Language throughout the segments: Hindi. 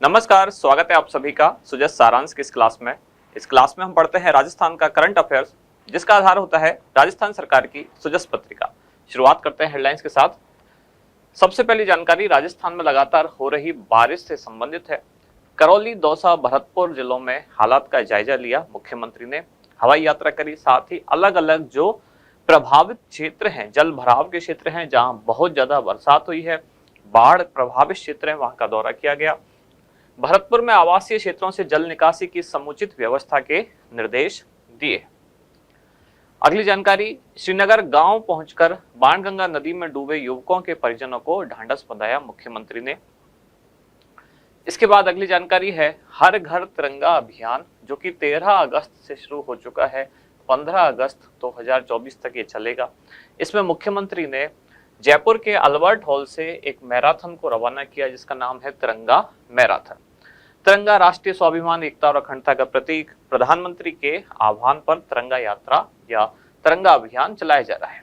नमस्कार, स्वागत है आप सभी का सुजस सारांश की इस क्लास में। इस क्लास में हम पढ़ते हैं राजस्थान का करंट अफेयर्स, जिसका आधार होता है राजस्थान सरकार की सुजस पत्रिका। शुरुआत करते हैं हेडलाइंस के साथ। सबसे पहली जानकारी राजस्थान में लगातार हो रही बारिश से संबंधित है। करौली, दौसा, भरतपुर जिलों में हालात का जायजा लिया मुख्यमंत्री ने। हवाई यात्रा करी, साथ ही अलग अलग जो प्रभावित क्षेत्र हैं, जल भराव के क्षेत्र हैं, जहां बहुत ज्यादा बरसात हुई है, बाढ़ प्रभावित क्षेत्र है, वहां का दौरा किया गया। भरतपुर में आवासीय क्षेत्रों से जल निकासी की समुचित व्यवस्था के निर्देश दिए। अगली जानकारी, श्रीनगर गांव पहुंचकर बाणगंगा नदी में डूबे युवकों के परिजनों को ढांढस बंधाया मुख्यमंत्री ने। इसके बाद अगली जानकारी है हर घर तिरंगा अभियान, जो कि 13 अगस्त से शुरू हो चुका है। 15 अगस्त 2024 तक ये चलेगा। इसमें मुख्यमंत्री ने जयपुर के अल्बर्ट हॉल से एक मैराथन को रवाना किया, जिसका नाम है तिरंगा मैराथन। तिरंगा राष्ट्रीय स्वाभिमान, एकता और अखंडता का प्रतीक। प्रधानमंत्री के आह्वान पर तिरंगा यात्रा या तिरंगा अभियान चलाया जा रहा है।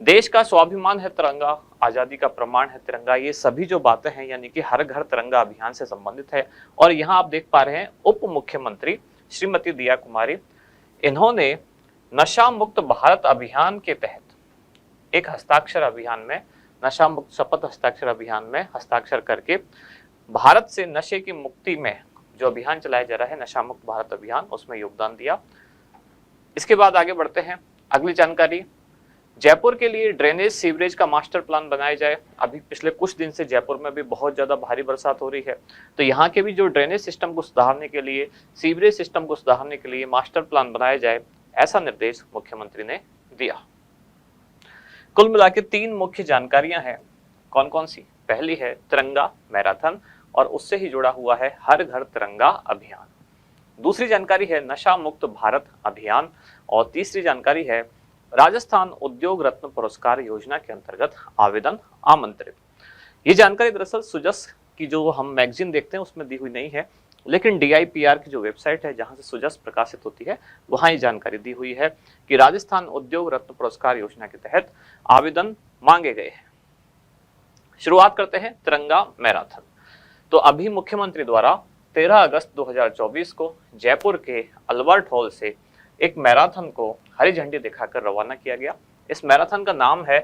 देश का स्वाभिमान है तिरंगा, आजादी का प्रमाण है तिरंगा। ये सभी जो बातें हैं, यानी कि हर घर तिरंगा अभियान से संबंधित है। और यहाँ आप देख पा रहे हैं उप मुख्यमंत्री श्रीमती दिया कुमारी, इन्होंने नशा मुक्त भारत अभियान के तहत एक हस्ताक्षर अभियान में, नशा मुक्त शपथ हस्ताक्षर अभियान में हस्ताक्षर करके भारत से नशे की मुक्ति में जो अभियान चलाया जा रहा है, नशा मुक्त भारत अभियान, उसमें योगदान दिया। इसके बाद आगे बढ़ते हैं। अगली जानकारी, जयपुर के लिए ड्रेनेज सीवरेज का मास्टर प्लान बनाया जाए। अभी पिछले कुछ दिन से जयपुर में भी बहुत ज्यादा भारी बरसात हो रही है, तो यहाँ के भी जो ड्रेनेज सिस्टम को सुधारने के लिए, सीवरेज सिस्टम को सुधारने के लिए मास्टर प्लान बनाया जाए, ऐसा निर्देश मुख्यमंत्री ने दिया। कुल मिलाकर 3 मुख्य जानकारियां हैं। कौन कौन सी? पहली है तिरंगा मैराथन, और उससे ही जुड़ा हुआ है हर घर तिरंगा अभियान। दूसरी जानकारी है नशा मुक्त भारत अभियान, और तीसरी जानकारी है राजस्थान उद्योग रत्न पुरस्कार योजना के अंतर्गत आवेदन आमंत्रित। ये जानकारी दरअसल सुजस की जो हम मैगजीन देखते हैं उसमें दी हुई नहीं है, लेकिन DIPR की जो वेबसाइट है जहां से सुजस प्रकाशित होती है, वहां ये जानकारी दी हुई है कि राजस्थान उद्योग रत्न पुरस्कार योजना के तहत आवेदन मांगे गए हैं। शुरुआत करते हैं तिरंगा मैराथन। तो अभी मुख्यमंत्री द्वारा 13 अगस्त 2024 को जयपुर के अल्बर्ट हॉल से एक मैराथन को हरी झंडी दिखाकर रवाना किया गया। इस मैराथन का नाम है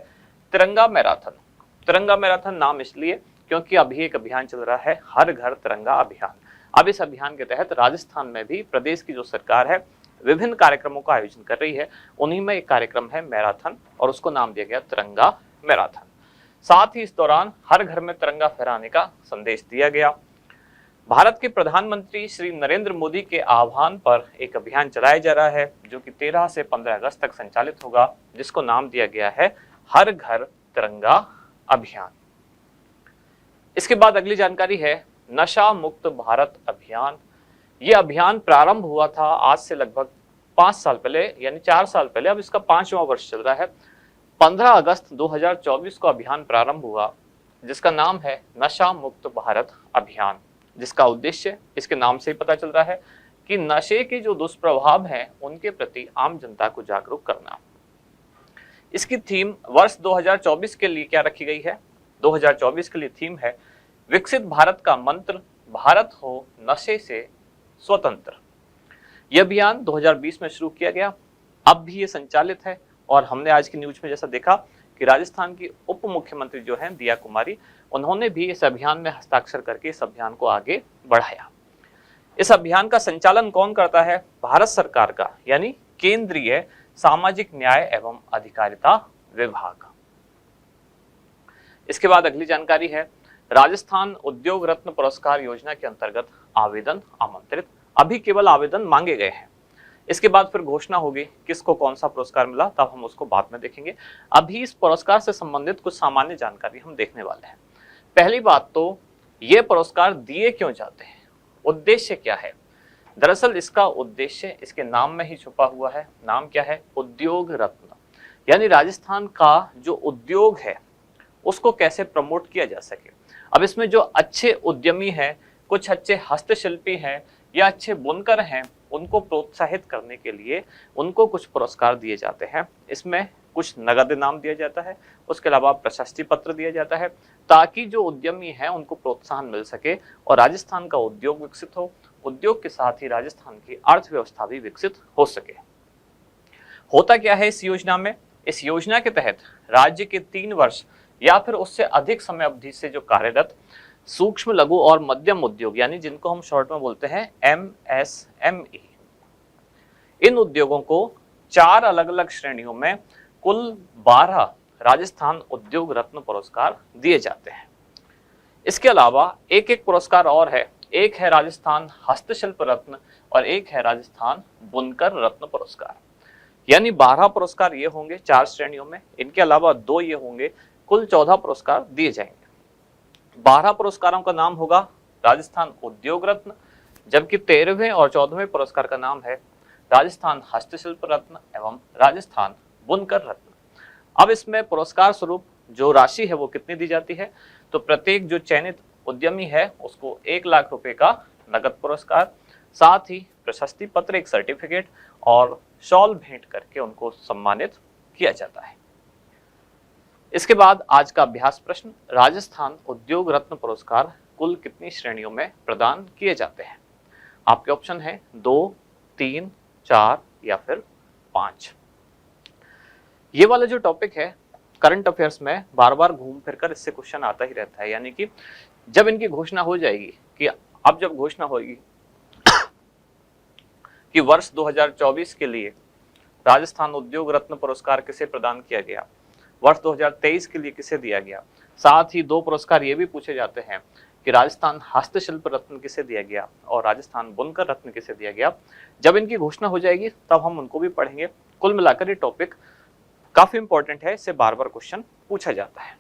तिरंगा मैराथन। तिरंगा मैराथन नाम इसलिए क्योंकि अभी एक अभियान चल रहा है, हर घर तिरंगा अभियान। अब इस अभियान के तहत राजस्थान में भी प्रदेश की जो सरकार है विभिन्न कार्यक्रमों का आयोजन कर रही है। उन्हीं में एक कार्यक्रम है मैराथन, और उसको नाम दिया गया तिरंगा मैराथन। साथ ही इस दौरान हर घर में तिरंगा फहराने का संदेश दिया गया। भारत के प्रधानमंत्री श्री नरेंद्र मोदी के आह्वान पर एक अभियान चलाया जा रहा है, जो कि 13 से 15 अगस्त तक संचालित होगा, जिसको नाम दिया गया है हर घर तिरंगा अभियान। इसके बाद अगली जानकारी है नशा मुक्त भारत अभियान। ये अभियान प्रारंभ हुआ था आज से लगभग 5 साल पहले, यानी 4 साल पहले। अब इसका 5वां वर्ष चल रहा है। 15 अगस्त 2024 को अभियान प्रारंभ हुआ, जिसका नाम है नशा मुक्त भारत अभियान, जिसका उद्देश्य इसके नाम से ही पता चल रहा है कि नशे के जो दुष्प्रभाव हैं उनके प्रति आम जनता को जागरूक करना। इसकी थीम वर्ष 2024 के लिए क्या रखी गई है? 2024 के लिए थीम है विकसित भारत का मंत्र, भारत हो नशे से स्वतंत्र। यह अभियान 2020 में शुरू किया गया, अब भी ये संचालित है। और हमने आज की न्यूज में जैसा देखा कि राजस्थान की उप मुख्यमंत्री जो हैं दिया कुमारी, उन्होंने भी इस अभियान में हस्ताक्षर करके इस अभियान को आगे बढ़ाया। इस अभियान का संचालन कौन करता है? भारत सरकार का, यानी केंद्रीय सामाजिक न्याय एवं अधिकारिता विभाग। इसके बाद अगली जानकारी है राजस्थान उद्योग रत्न पुरस्कार योजना के अंतर्गत आवेदन आमंत्रित। अभी केवल आवेदन मांगे गए हैं, इसके बाद फिर घोषणा होगी किसको कौन सा पुरस्कार मिला, तब हम उसको बाद में देखेंगे। अभी इस पुरस्कार से संबंधित कुछ सामान्य जानकारी हम देखने वाले हैं। पहली बात तो ये पुरस्कार दिए क्यों जाते हैं, उद्देश्य क्या है? दरअसल इसका उद्देश्य इसके नाम में ही छुपा हुआ है। नाम क्या है? उद्योग रत्न। यानी राजस्थान का जो उद्योग है उसको कैसे प्रमोट किया जा सके। अब इसमें जो अच्छे उद्यमी हैं, कुछ अच्छे हस्तशिल्पी हैं या अच्छे बुनकर हैं, उनको प्रोत्साहित करने के लिए उनको कुछ पुरस्कार दिए जाते हैं। इसमें कुछ नगद इनाम दिया जाता है, उसके अलावा प्रशस्ति पत्र दिया जाता है, ताकि जो उद्यमी है उनको प्रोत्साहन मिल सके और राजस्थान का उद्योग विकसित हो, उद्योग के साथ ही राजस्थान की अर्थव्यवस्था भी विकसित हो सके। होता क्या है इस योजना में? इस योजना के तहत राज्य के 3 वर्ष या फिर उससे अधिक समय अवधि से जो कार्यरत सूक्ष्म, लघु और मध्यम उद्योग, यानी जिनको हम शॉर्ट में बोलते हैं MSME, इन उद्योगों को 4 अलग अलग श्रेणियों में कुल 12 राजस्थान उद्योग रत्न पुरस्कार दिए जाते हैं। इसके अलावा एक एक पुरस्कार और है, एक है राजस्थान हस्तशिल्प रत्न और एक है राजस्थान बुनकर रत्न पुरस्कार। यानी 12 पुरस्कार ये होंगे 4 श्रेणियों में, इनके अलावा 2 ये होंगे, कुल 14 पुरस्कार दिए जाएंगे। 12 पुरस्कारों का नाम होगा राजस्थान उद्योग रत्न, जबकि 13वें और 14वें पुरस्कार का नाम है राजस्थान हस्तशिल्प रत्न एवं राजस्थान बुनकर रत्न। अब इसमें पुरस्कार स्वरूप जो राशि है वो कितनी दी जाती है? तो प्रत्येक जो चयनित उद्यमी है उसको 1 लाख रुपए का नगद पुरस्कार, साथ ही प्रशस्ति पत्र, एक सर्टिफिकेट और शॉल भेंट करके उनको सम्मानित किया जाता है। इसके बाद आज का अभ्यास प्रश्न, राजस्थान उद्योग रत्न पुरस्कार कुल कितनी श्रेणियों में प्रदान किए जाते हैं? आपके ऑप्शन है 2, 3, 4 या फिर 5। ये वाला जो टॉपिक है करंट अफेयर्स में बार बार घूम फिर कर इससे क्वेश्चन आता ही रहता है, यानी कि जब इनकी घोषणा हो जाएगी कि अब जब घोषणा होगी कि वर्ष 2024 के लिए राजस्थान उद्योग रत्न पुरस्कार किसे प्रदान किया गया, वर्ष 2023 के लिए किसे दिया गया, साथ ही 2 पुरस्कार ये भी पूछे जाते हैं कि राजस्थान हस्तशिल्प रत्न किसे दिया गया और राजस्थान बुनकर रत्न किसे दिया गया। जब इनकी घोषणा हो जाएगी तब हम उनको भी पढ़ेंगे। कुल मिलाकर ये टॉपिक काफी इंपॉर्टेंट है, इससे बार बार क्वेश्चन पूछा जाता है।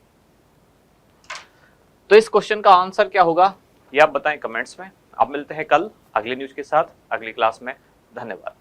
तो इस क्वेश्चन का आंसर क्या होगा ये आप बताएं कमेंट्स में। अब मिलते हैं कल अगली न्यूज के साथ अगली क्लास में। धन्यवाद।